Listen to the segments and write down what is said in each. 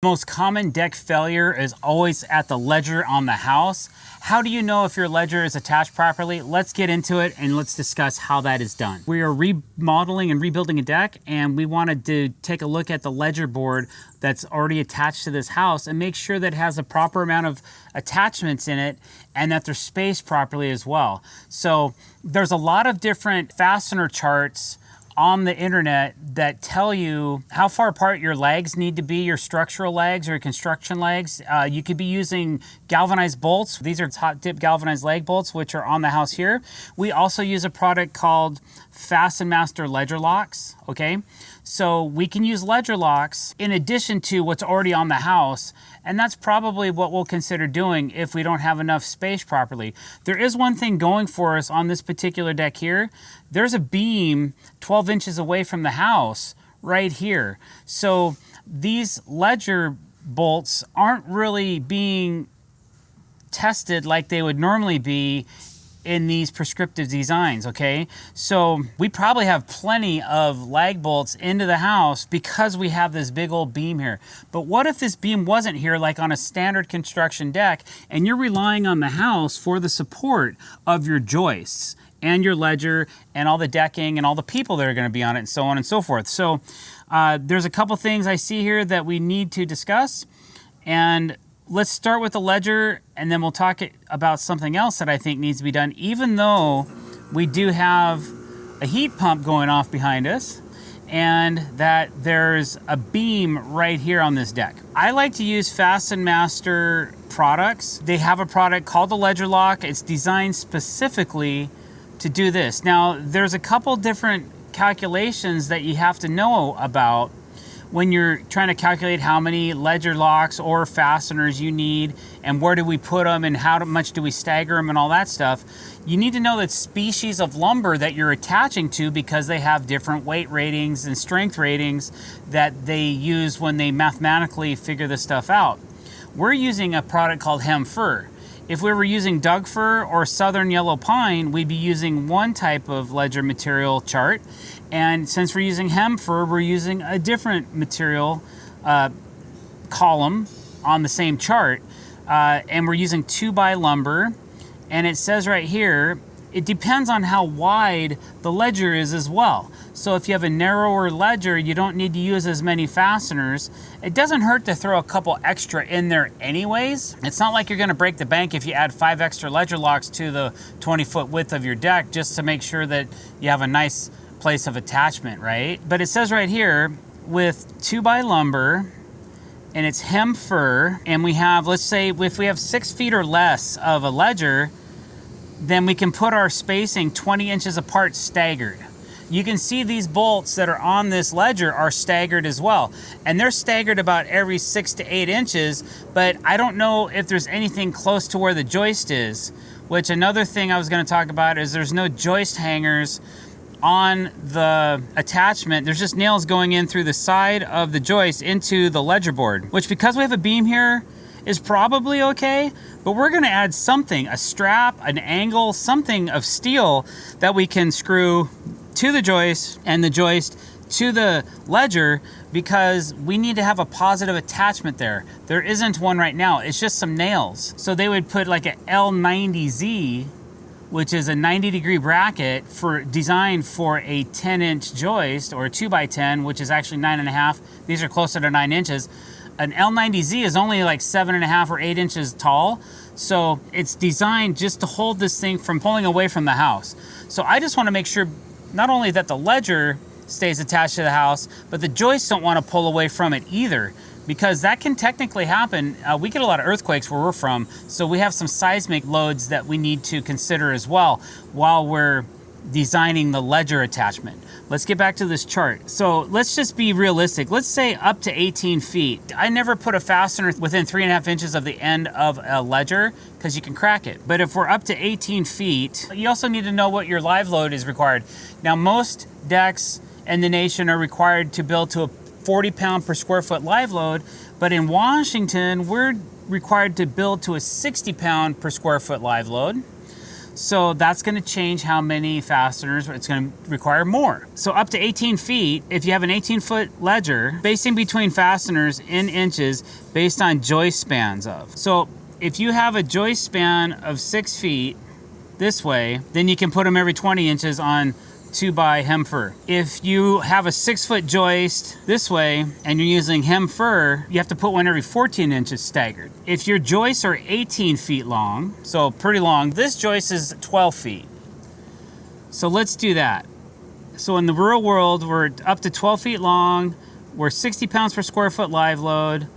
Most common deck failure is always at the ledger on the house. How do you know if your ledger is attached properly? Let's get into it and let's discuss how that is done. We are remodeling and rebuilding a deck, and we wanted to take a look at the ledger board that's already attached to this house and make sure that it has a proper amount of attachments in it and that they're spaced properly as well. So there's a lot of different fastener charts on the internet that tell you how far apart your legs need to be, your structural legs or your construction legs. You could be using galvanized bolts. These are hot dip galvanized leg bolts, which are on the house here. We also use a product called Fasten Master Ledger Locks, okay? So we can use ledger locks in addition to what's already on the house, and that's probably what we'll consider doing if we don't have enough space properly. There is one thing going for us on this particular deck here. There's a beam 12 inches away from the house right here. So these ledger bolts aren't really being tested like they would normally be in these prescriptive designs, okay? So we probably have plenty of lag bolts into the house because we have this big old beam here. But what if this beam wasn't here, like on a standard construction deck, and you're relying on the house for the support of your joists and your ledger and all the decking and all the people that are gonna be on it and so on and so forth. So there's a couple things I see here that we need to discuss, and let's start with the ledger, and then we'll talk about something else that I think needs to be done, even though we do have a heat pump going off behind us and that there's a beam right here on this deck. I like to use Fasten Master products. They have a product called the Ledger Lock. It's designed specifically to do this. Now, there's a couple different calculations that you have to know about when you're trying to calculate how many ledger locks or fasteners you need and where do we put them and how much do we stagger them and all that stuff. You need to know that species of lumber that you're attaching to, because they have different weight ratings and strength ratings that they use when they mathematically figure this stuff out. We're using a product called hem fir. If we were using Doug fir or southern yellow pine, we'd be using one type of ledger material chart. And since we're using hem fir, we're using a different material column on the same chart. And we're using 2x lumber. And it says right here, it depends on how wide the ledger is as well. So if you have a narrower ledger, you don't need to use as many fasteners. It doesn't hurt to throw a couple extra in there anyways. It's not like you're gonna break the bank if you add 5 extra ledger locks to the 20-foot width of your deck just to make sure that you have a nice place of attachment, right? But it says right here, with 2x lumber, and it's hem fir, and we have, let's say, if we have 6 feet or less of a ledger, then we can put our spacing 20 inches apart staggered. You can see these bolts that are on this ledger are staggered as well. And they're staggered about every 6 to 8 inches, but I don't know if there's anything close to where the joist is, which another thing I was gonna talk about is there's no joist hangers on the attachment. There's just nails going in through the side of the joist into the ledger board, which, because we have a beam here, is probably okay, but we're gonna add something, a strap, an angle, something of steel that we can screw to the joist and the joist to the ledger, because we need to have a positive attachment there. There isn't one right now, it's just some nails. So they would put like a L90Z, which is a 90-degree bracket designed for a 10-inch joist, or a 2x10, which is actually 9.5. These are closer to 9 inches. An L90Z is only like 7.5 or 8 inches tall. So it's designed just to hold this thing from pulling away from the house. So I just want to make sure not only that the ledger stays attached to the house, but the joists don't want to pull away from it either, because that can technically happen. We get a lot of earthquakes where we're from, so we have some seismic loads that we need to consider as well while we're designing the ledger attachment. Let's get back to this chart. So let's just be realistic. Let's say up to 18 feet. I never put a fastener within 3.5 inches of the end of a ledger because you can crack it. But if we're up to 18 feet, you also need to know what your live load is required. Now, most decks in the nation are required to build to a 40 pound per square foot live load, but in Washington, we're required to build to a 60 pound per square foot live load. So that's gonna change how many fasteners, it's gonna require more. So up to 18 feet, if you have an 18-foot ledger, spacing between fasteners in inches based on joist spans of. So if you have a joist span of 6 feet this way, then you can put them every 20 inches on 2x hem fir. If you have a 6-foot joist this way and you're using hem fir, you have to put one every 14 inches staggered. If your joists are 18 feet long, so pretty long, this joist is 12 feet. So let's do that. So in the real world, we're up to 12 feet long, we're 60 pounds per square foot live load,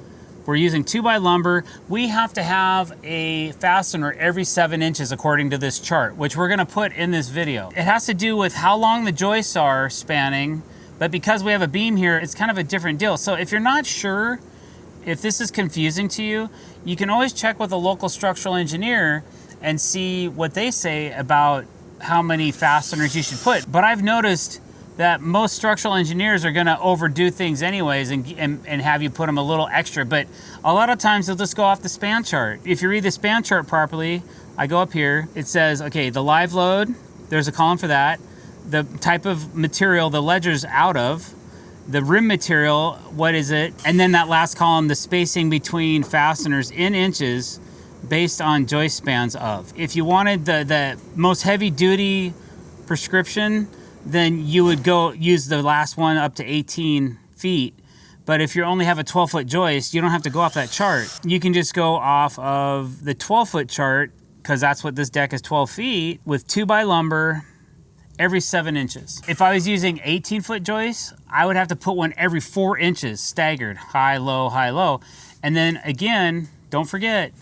we're using 2x lumber. We have to have a fastener every 7 inches according to this chart, which we're gonna put in this video. It has to do with how long the joists are spanning, but because we have a beam here, it's kind of a different deal. So if you're not sure, if this is confusing to you, you can always check with a local structural engineer and see what they say about how many fasteners you should put. But I've noticed that most structural engineers are gonna overdo things anyways and have you put them a little extra, but a lot of times they'll just go off the span chart. If you read the span chart properly, I go up here, it says, okay, the live load, there's a column for that, the type of material the ledger's out of, the rim material, what is it, and then that last column, the spacing between fasteners in inches based on joist spans of. If you wanted the most heavy duty prescription, then you would go use the last one up to 18 feet. But if you only have a 12-foot joist, you don't have to go off that chart. You can just go off of the 12-foot chart, because that's what this deck is, 12 feet, with 2x lumber every 7 inches. If I was using 18-foot joists, I would have to put one every 4 inches, staggered, high, low, high, low. And then again, don't forget,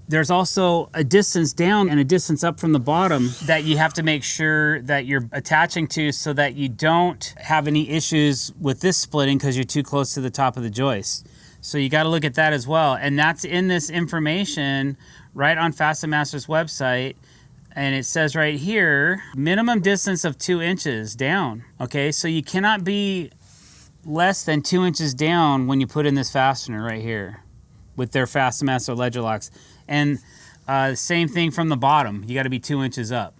there's also a distance down and a distance up from the bottom that you have to make sure that you're attaching to so that you don't have any issues with this splitting because you're too close to the top of the joist. So you got to look at that as well. And that's in this information right on Fasten Master's website. And it says right here, minimum distance of 2 inches down. Okay, so you cannot be less than 2 inches down when you put in this fastener right here with their Fasten Master ledger locks. And same thing from the bottom. You got to be 2 inches up.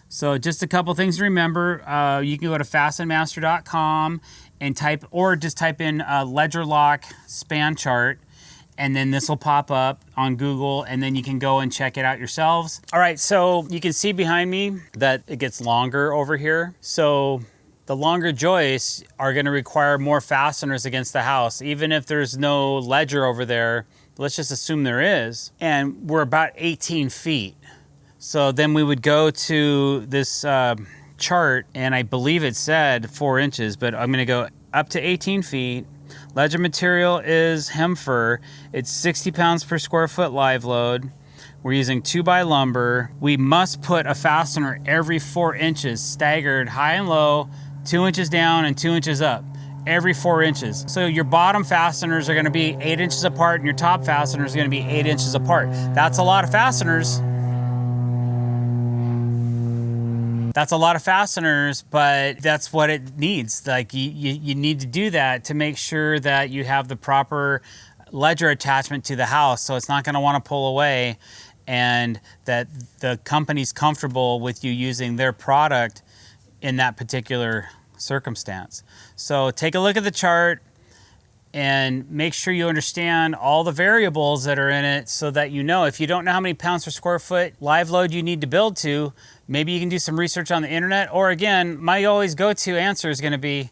So just a couple things to remember. You can go to fastenmaster.com and just type in ledger lock span chart, and then this will pop up on Google, and then you can go and check it out yourselves. All right, so you can see behind me that it gets longer over here. So the longer joists are going to require more fasteners against the house, even if there's no ledger over there. Let's just assume there is, and we're about 18 feet. So then we would go to this chart, and I believe it said 4 inches, but I'm gonna go up to 18 feet. Ledger material is hem fir. It's 60 pounds per square foot live load. We're using 2x lumber. We must put a fastener every 4 inches, staggered high and low, 2 inches down and 2 inches up. Every 4 inches. So your bottom fasteners are gonna be 8 inches apart and your top fasteners are gonna be 8 inches apart. That's a lot of fasteners. That's a lot of fasteners, but that's what it needs. Like you need to do that to make sure that you have the proper ledger attachment to the house, so it's not gonna wanna pull away, and that the company's comfortable with you using their product in that particular circumstance. So take a look at the chart and make sure you understand all the variables that are in it so that you know. If you don't know how many pounds per square foot live load you need to build to, maybe you can do some research on the internet, or again, my always go-to answer is gonna be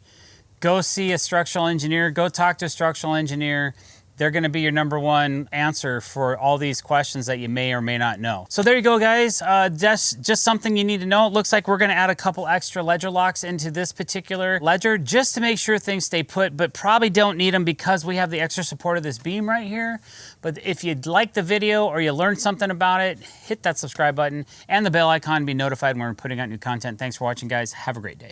go see a structural engineer, go talk to a structural engineer. They're gonna be your #1 answer for all these questions that you may or may not know. So there you go, guys. Just something you need to know. It looks like we're gonna add a couple extra ledger locks into this particular ledger just to make sure things stay put, but probably don't need them because we have the extra support of this beam right here. But if you liked the video or you learned something about it, hit that subscribe button and the bell icon to be notified when we're putting out new content. Thanks for watching, guys. Have a great day.